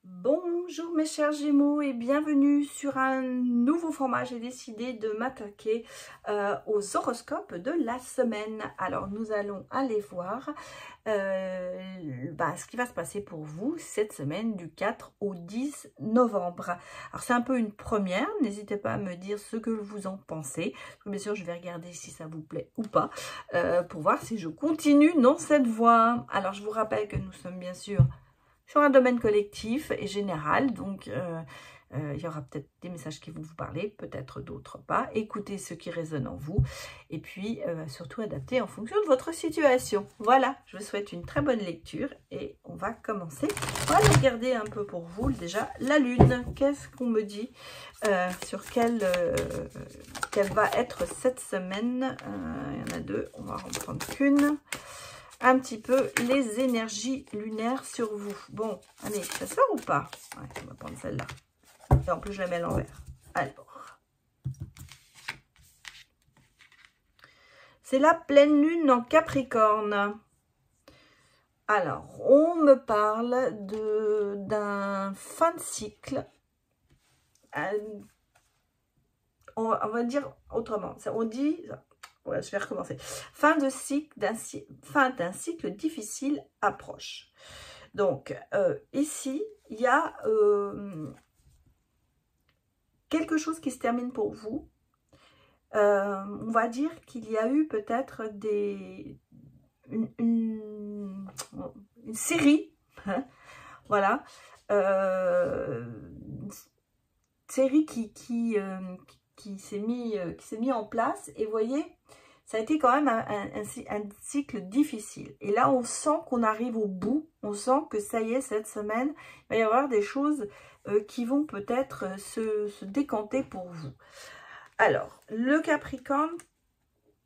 Bonjour mes chers Gémeaux et bienvenue sur un nouveau format. J'ai décidé de m'attaquer aux horoscopes de la semaine. Alors nous allons aller voir ce qui va se passer pour vous cette semaine du 4 au 10 novembre. Alors c'est un peu une première, n'hésitez pas à me dire ce que vous en pensez. Bien sûr je vais regarder si ça vous plaît ou pas pour voir si je continue dans cette voie. Alors je vous rappelle que nous sommes bien sûr sur un domaine collectif et général, donc il y aura peut-être des messages qui vont vous parler, peut-être d'autres pas. Écoutez ce qui résonne en vous et puis surtout adaptez en fonction de votre situation. Voilà, je vous souhaite une très bonne lecture et on va commencer. On va regarder un peu pour vous déjà la lune. Qu'est-ce qu'on me dit sur quelle va être cette semaine. Il y en a deux, on va en prendre qu'une. Un petit peu les énergies lunaires sur vous. Bon, allez, ça sort ou pas? Ouais, on va prendre celle-là. Et en plus, je la mets à l'envers. Alors. C'est la pleine lune en Capricorne. Alors, on me parle d'un fin de cycle. On va dire autrement. On dit... Ouais, je vais recommencer. Fin d'un cycle difficile approche. Donc, ici, il y a quelque chose qui se termine pour vous. On va dire qu'il y a eu peut-être une série, hein, voilà, une série qui s'est mis en place. Et vous voyez, ça a été quand même un cycle difficile. Et là, on sent qu'on arrive au bout. On sent que ça y est, cette semaine, il va y avoir des choses qui vont peut-être se décanter pour vous. Alors, le Capricorne,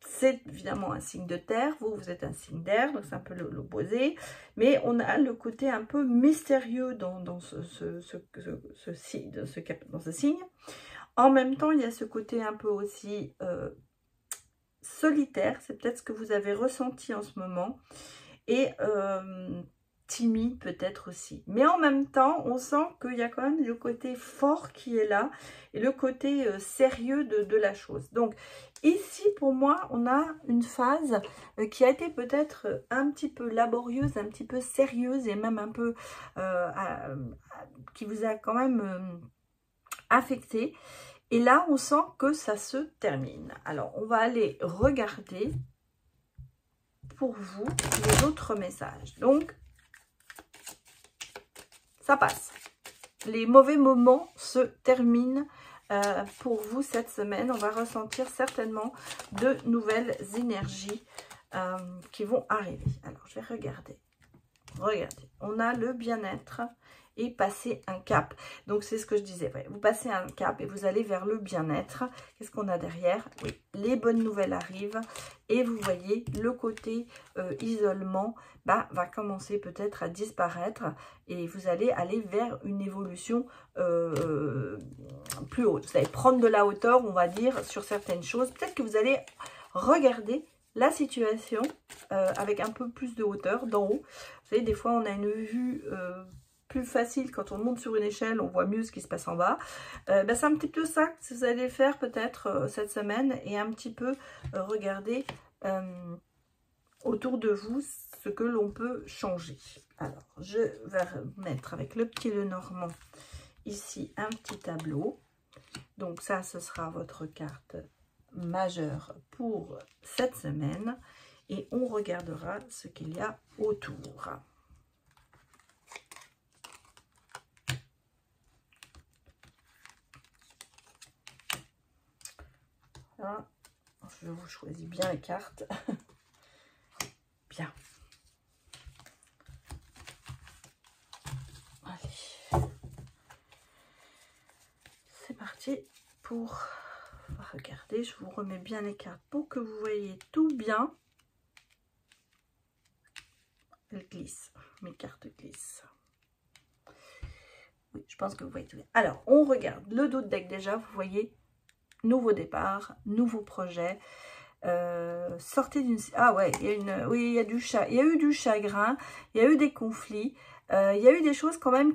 c'est évidemment un signe de terre. Vous êtes un signe d'air, donc c'est un peu l'opposé. Mais on a le côté un peu mystérieux dans ce signe. En même temps, il y a ce côté un peu aussi solitaire. C'est peut-être ce que vous avez ressenti en ce moment. Et timide peut-être aussi. Mais en même temps, on sent qu'il y a quand même le côté fort qui est là. Et le côté sérieux de la chose. Donc ici, pour moi, on a une phase qui a été peut-être un petit peu laborieuse, un petit peu sérieuse. Et même un peu qui vous a quand même affecté. Et là, on sent que ça se termine. Alors, on va aller regarder pour vous les autres messages. Donc, ça passe. Les mauvais moments se terminent pour vous cette semaine. On va ressentir certainement de nouvelles énergies qui vont arriver. Alors, je vais regarder. Regardez, on a le bien-être et passer un cap. Donc, c'est ce que je disais. Ouais, vous passez un cap et vous allez vers le bien-être. Qu'est-ce qu'on a derrière? Oui, les bonnes nouvelles arrivent. Et vous voyez, le côté isolement va commencer peut-être à disparaître. Et vous allez aller vers une évolution plus haute. Vous allez prendre de la hauteur, on va dire, sur certaines choses. Peut-être que vous allez regarder la situation avec un peu plus de hauteur d'en haut. Vous savez, des fois, on a une vue plus facile quand on monte sur une échelle, on voit mieux ce qui se passe en bas. C'est un petit peu ça que vous allez faire peut-être cette semaine et un petit peu regarder autour de vous ce que l'on peut changer. Alors, je vais mettre avec le petit Lenormand ici un petit tableau. Donc ça, ce sera votre carte majeure pour cette semaine. Et on regardera ce qu'il y a autour. Là, je vous choisis bien les cartes. Bien. Allez. C'est parti pour regarder. Je vous remets bien les cartes pour que vous voyez tout bien. Elle glisse. Mes cartes glissent. Oui, je pense que vous voyez tout bien. Alors, on regarde le dos de deck déjà. Vous voyez, nouveau départ, nouveau projet. Sortez d'une... Ah ouais, il y a eu du chagrin, il y a eu des conflits. Il y a eu des choses quand même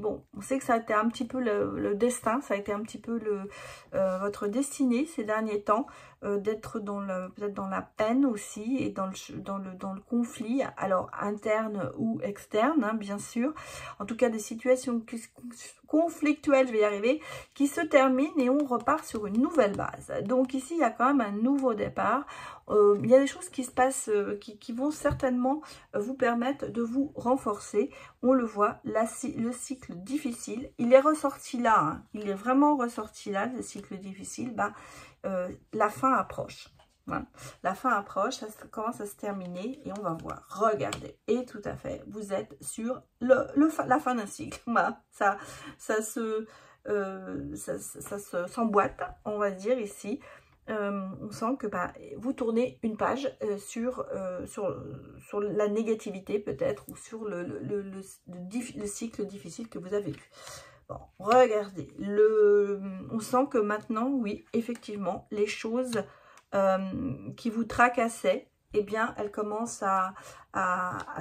bon, on sait que ça a été un petit peu le destin, ça a été un petit peu votre destinée ces derniers temps, d'être peut-être dans la peine aussi et dans le conflit, alors interne ou externe, hein, bien sûr. En tout cas, des situations conflictuelles, je vais y arriver, qui se terminent et on repart sur une nouvelle base. Donc ici, il y a quand même un nouveau départ. Il y a des choses qui se passent, qui vont certainement vous permettre de vous renforcer. On le voit, le cycle difficile, il est ressorti là, hein, il est vraiment ressorti là, le cycle difficile. La fin approche. Hein. La fin approche, ça commence à se terminer et on va voir. Regardez, et tout à fait, vous êtes sur la fin d'un cycle. Voilà. Ça s'emboîte, on va dire ici. On sent que vous tournez une page sur la négativité peut-être, ou sur le cycle difficile que vous avez eu. Bon, regardez, on sent que maintenant, oui, effectivement, les choses qui vous tracassaient, eh bien, elles commencent à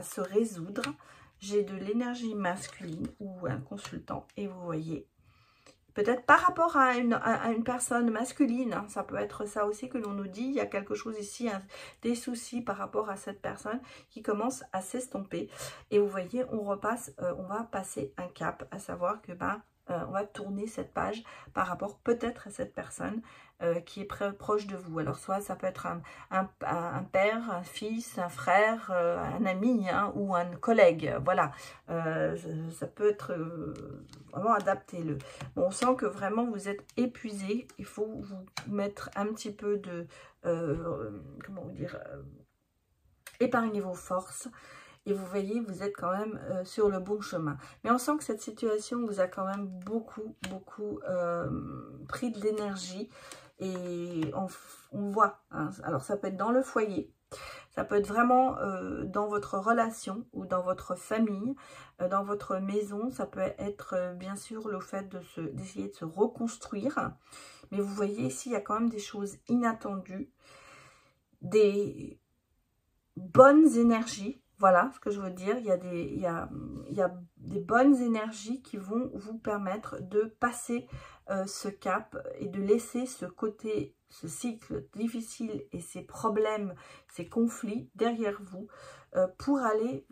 se résoudre. J'ai de l'énergie masculine ou un consultant, et vous voyez, peut-être par rapport à une personne masculine, hein, ça peut être ça aussi que l'on nous dit, il y a quelque chose ici, hein, des soucis par rapport à cette personne qui commence à s'estomper. Et vous voyez, on va passer un cap, à savoir que on va tourner cette page par rapport peut-être à cette personne qui est proche de vous. Alors soit ça peut être un père, un fils, un frère, un ami, hein, ou un collègue. Voilà, ça peut être vraiment adapté. Bon, on sent que vraiment vous êtes épuisé. Il faut vous mettre un petit peu de, comment vous dire, épargner vos forces. Et vous voyez, vous êtes quand même sur le bon chemin. Mais on sent que cette situation vous a quand même beaucoup pris de l'énergie. Et on voit, hein, alors ça peut être dans le foyer, ça peut être vraiment dans votre relation ou dans votre famille, dans votre maison. Ça peut être bien sûr le fait d'essayer de se reconstruire. Mais vous voyez ici, il y a quand même des choses inattendues, des bonnes énergies. Voilà ce que je veux dire. Il y a des bonnes énergies qui vont vous permettre de passer ce cap et de laisser ce côté, ce cycle difficile et ces problèmes, ces conflits derrière vous pour aller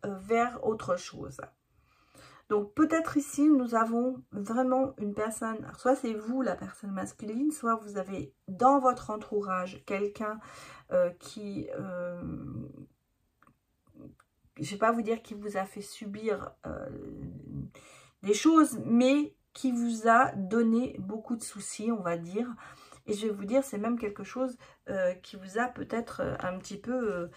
vers autre chose. Donc peut-être ici nous avons vraiment une personne, alors soit c'est vous la personne masculine, soit vous avez dans votre entourage quelqu'un qui... je ne vais pas vous dire qui vous a fait subir des choses, mais qui vous a donné beaucoup de soucis, on va dire. Et je vais vous dire, c'est même quelque chose qui vous a peut-être un petit peu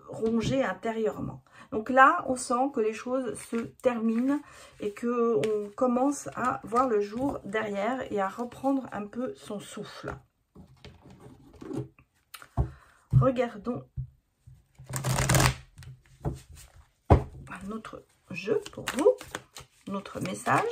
rongé intérieurement. Donc là, on sent que les choses se terminent et qu'on commence à voir le jour derrière et à reprendre un peu son souffle. Regardons notre jeu pour vous, notre message.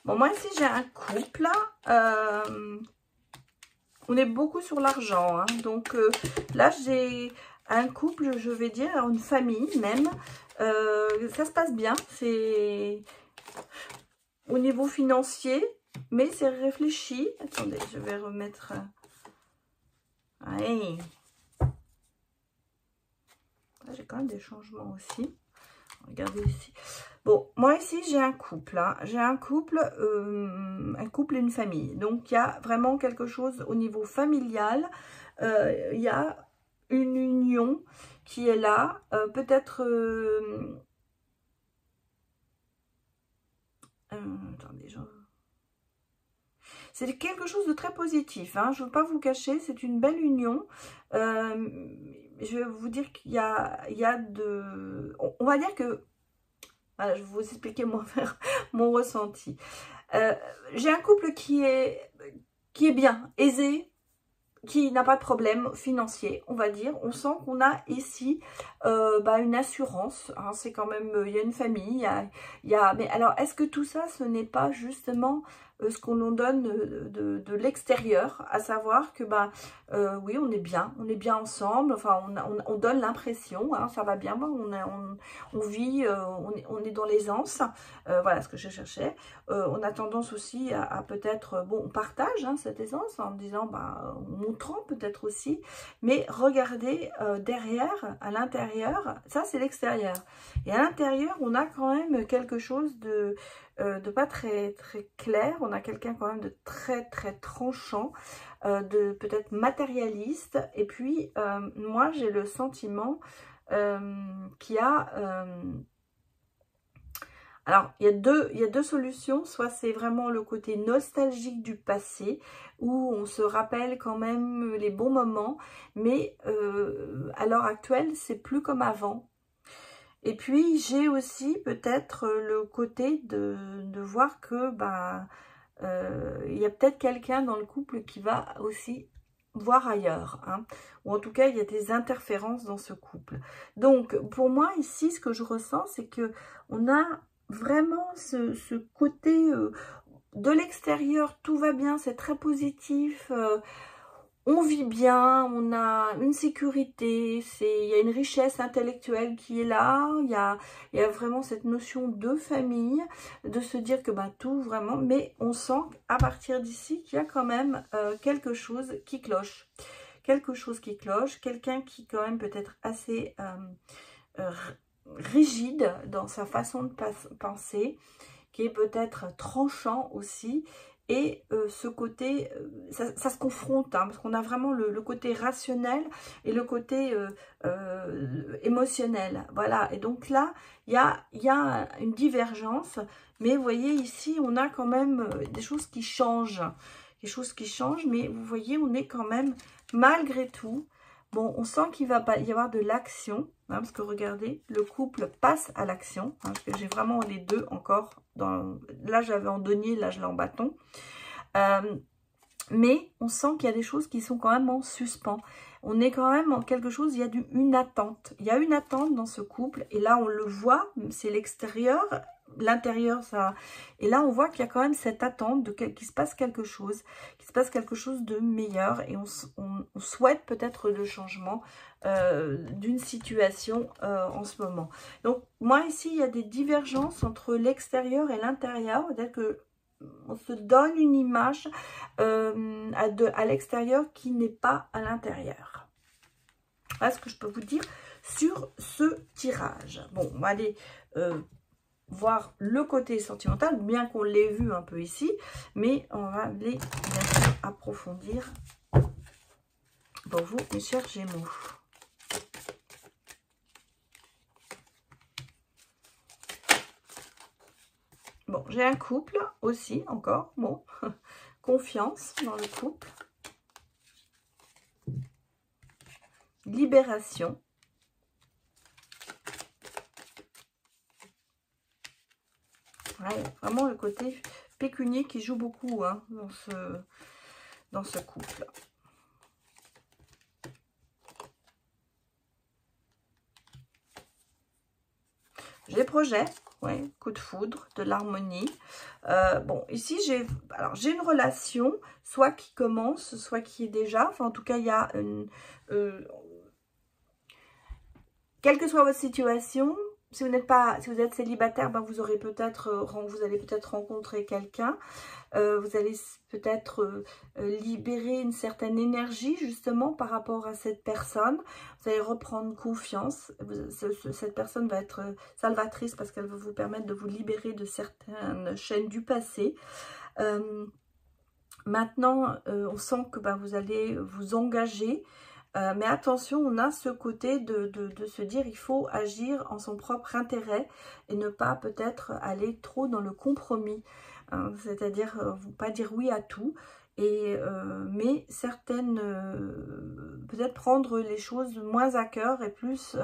Bon, moi ici j'ai un couple, on est beaucoup sur l'argent, hein, donc là j'ai un couple, je vais dire, une famille même, ça se passe bien, c'est au niveau financier, mais c'est réfléchi. Attendez, je vais remettre... Ouais. J'ai quand même des changements aussi. Regardez ici. Bon, moi ici j'ai un couple, hein. J'ai un couple et une famille. Donc il y a vraiment quelque chose au niveau familial. Il y a une union qui est là. Peut-être... attendez, c'est quelque chose de très positif, hein. Je ne veux pas vous cacher, c'est une belle union. Je vais vous dire qu'il y a de... On va dire que... Voilà, je vais vous expliquer mon ressenti. J'ai un couple qui est bien, aisé, qui n'a pas de problème financier, on va dire. On sent qu'on a ici une assurance, hein, c'est quand même, il y a une famille, mais alors est-ce que tout ça, ce n'est pas justement ce qu'on nous donne de l'extérieur, à savoir que oui, on est bien ensemble, enfin on donne l'impression, hein, ça va bien, on vit, on est dans l'aisance, voilà ce que je cherchais. On a tendance aussi à peut-être, bon, on partage hein, cette aisance en disant, en montrant peut-être aussi, mais regardez derrière, à l'intérieur, ça c'est l'extérieur. Et à l'intérieur, on a quand même quelque chose de pas très clair, on a quelqu'un quand même de très tranchant, de peut-être matérialiste, et puis moi j'ai le sentiment qu'il y a... alors, il y a deux solutions, soit c'est vraiment le côté nostalgique du passé, où on se rappelle quand même les bons moments, mais à l'heure actuelle, c'est plus comme avant. Et puis, j'ai aussi peut-être le côté de voir que il y a peut-être quelqu'un dans le couple qui va aussi voir ailleurs, hein. Ou en tout cas, il y a des interférences dans ce couple. Donc, pour moi, ici, ce que je ressens, c'est que on a vraiment ce côté de l'extérieur, tout va bien, c'est très positif, on vit bien, on a une sécurité, il y a une richesse intellectuelle qui est là, il y a vraiment cette notion de famille, de se dire que tout vraiment, mais on sent à partir d'ici qu'il y a quand même quelque chose qui cloche. Quelque chose qui cloche, quelqu'un qui quand même peut être assez rigide dans sa façon de penser, qui est peut-être tranchant aussi. Et ce côté, ça se confronte, hein, parce qu'on a vraiment le côté rationnel et le côté émotionnel. Voilà, et donc là, il y a une divergence, mais vous voyez ici, on a quand même des choses qui changent. Des choses qui changent, mais vous voyez, on est quand même, malgré tout, bon, on sent qu'il va y avoir de l'action, hein, parce que regardez, le couple passe à l'action, hein, parce que j'ai vraiment les deux encore. Là, j'avais en denier, là, je l'ai en bâton. Mais on sent qu'il y a des choses qui sont quand même en suspens. On est quand même en quelque chose, il y a une attente. Il y a une attente dans ce couple, et là, on le voit, c'est l'extérieur. L'intérieur, ça... Et là, on voit qu'il y a quand même cette attente qu'il se passe quelque chose, de meilleur. Et on souhaite peut-être le changement d'une situation en ce moment. Donc, moi, ici, il y a des divergences entre l'extérieur et l'intérieur. C'est-à-dire que on se donne une image à l'extérieur qui n'est pas à l'intérieur. Voilà ce que je peux vous dire sur ce tirage. Bon, on va aller... voir le côté sentimental, bien qu'on l'ait vu un peu ici, mais on va aller bien sûr approfondir pour vous, mes chers Gémeaux. Bon, j'ai un couple aussi, encore, bon, confiance dans le couple, libération, ouais, vraiment le côté pécunier qui joue beaucoup hein, dans ce couple. J'ai des projets, ouais, coup de foudre, de l'harmonie. Bon, ici, j'ai une relation, soit qui commence, soit qui est déjà. Enfin, en tout cas, il y a une... quelle que soit votre situation, si vous êtes célibataire, vous allez peut-être rencontrer quelqu'un. Vous allez peut-être libérer une certaine énergie justement par rapport à cette personne. Vous allez reprendre confiance. Cette personne va être salvatrice parce qu'elle va vous permettre de vous libérer de certaines chaînes du passé. Maintenant, on sent que vous allez vous engager. Mais attention, on a ce côté de se dire il faut agir en son propre intérêt et ne pas peut-être aller trop dans le compromis. Hein, c'est-à-dire pas dire oui à tout, mais certaines, peut-être prendre les choses moins à cœur et plus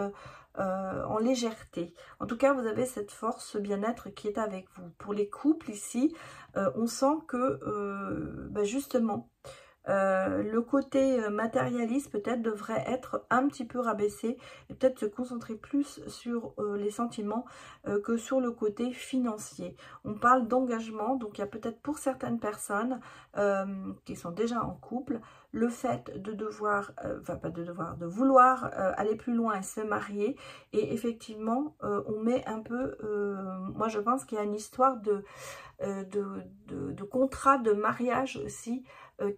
en légèreté. En tout cas, vous avez cette force, ce bien-être qui est avec vous. Pour les couples ici, on sent que justement, Le côté matérialiste peut-être devrait être un petit peu rabaissé et peut-être se concentrer plus sur les sentiments que sur le côté financier. On parle d'engagement, donc il y a peut-être pour certaines personnes qui sont déjà en couple, le fait de devoir, enfin pas de devoir, de vouloir aller plus loin et se marier. Et effectivement, on met un peu, moi je pense qu'il y a une histoire de contrat de mariage aussi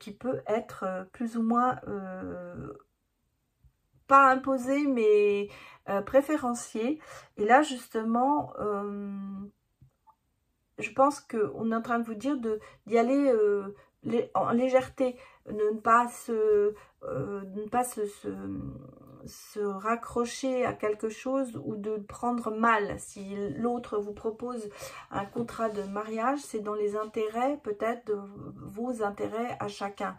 qui peut être plus ou moins pas imposé mais préférencié. Et là justement je pense qu'on est en train de vous dire d'y aller en légèreté, de ne pas se raccrocher à quelque chose ou de prendre mal. Si l'autre vous propose un contrat de mariage, c'est dans les intérêts, peut-être de vos intérêts à chacun.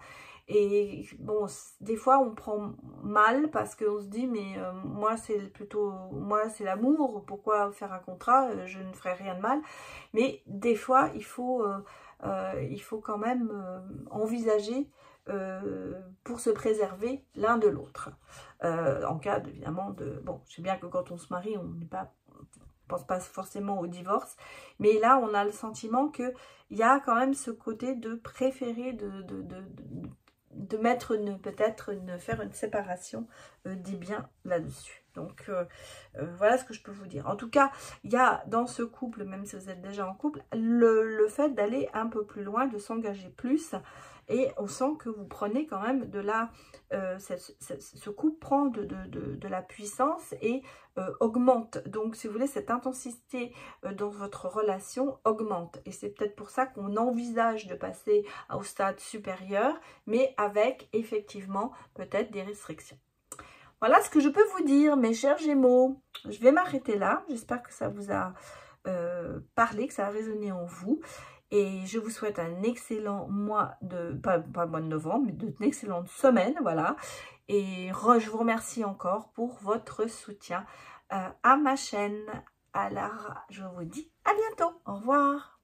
Et bon, des fois on prend mal parce qu'on se dit mais moi c'est plutôt, moi c'est l'amour, pourquoi faire un contrat, je ne ferai rien de mal. Mais des fois il faut quand même envisager pour se préserver l'un de l'autre. En cas évidemment de... Bon, je sais bien que quand on se marie, on n'est pas... On pense pas forcément au divorce, mais là on a le sentiment qu'il y a quand même ce côté de préférer de mettre peut-être faire une séparation des biens là-dessus. Donc voilà ce que je peux vous dire. En tout cas, il y a dans ce couple, même si vous êtes déjà en couple, le fait d'aller un peu plus loin, de s'engager plus. Et on sent que vous prenez quand même de la... ce couple prend de la puissance et augmente. Donc, si vous voulez, cette intensité dans votre relation augmente. Et c'est peut-être pour ça qu'on envisage de passer au stade supérieur, mais avec, effectivement, peut-être des restrictions. Voilà ce que je peux vous dire, mes chers Gémeaux. Je vais m'arrêter là. J'espère que ça vous a parlé, que ça a résonné en vous. Et je vous souhaite un excellent mois de, pas le mois de novembre, mais d'une excellente semaine, voilà. Et je vous remercie encore pour votre soutien à ma chaîne. Alors, je vous dis à bientôt. Au revoir.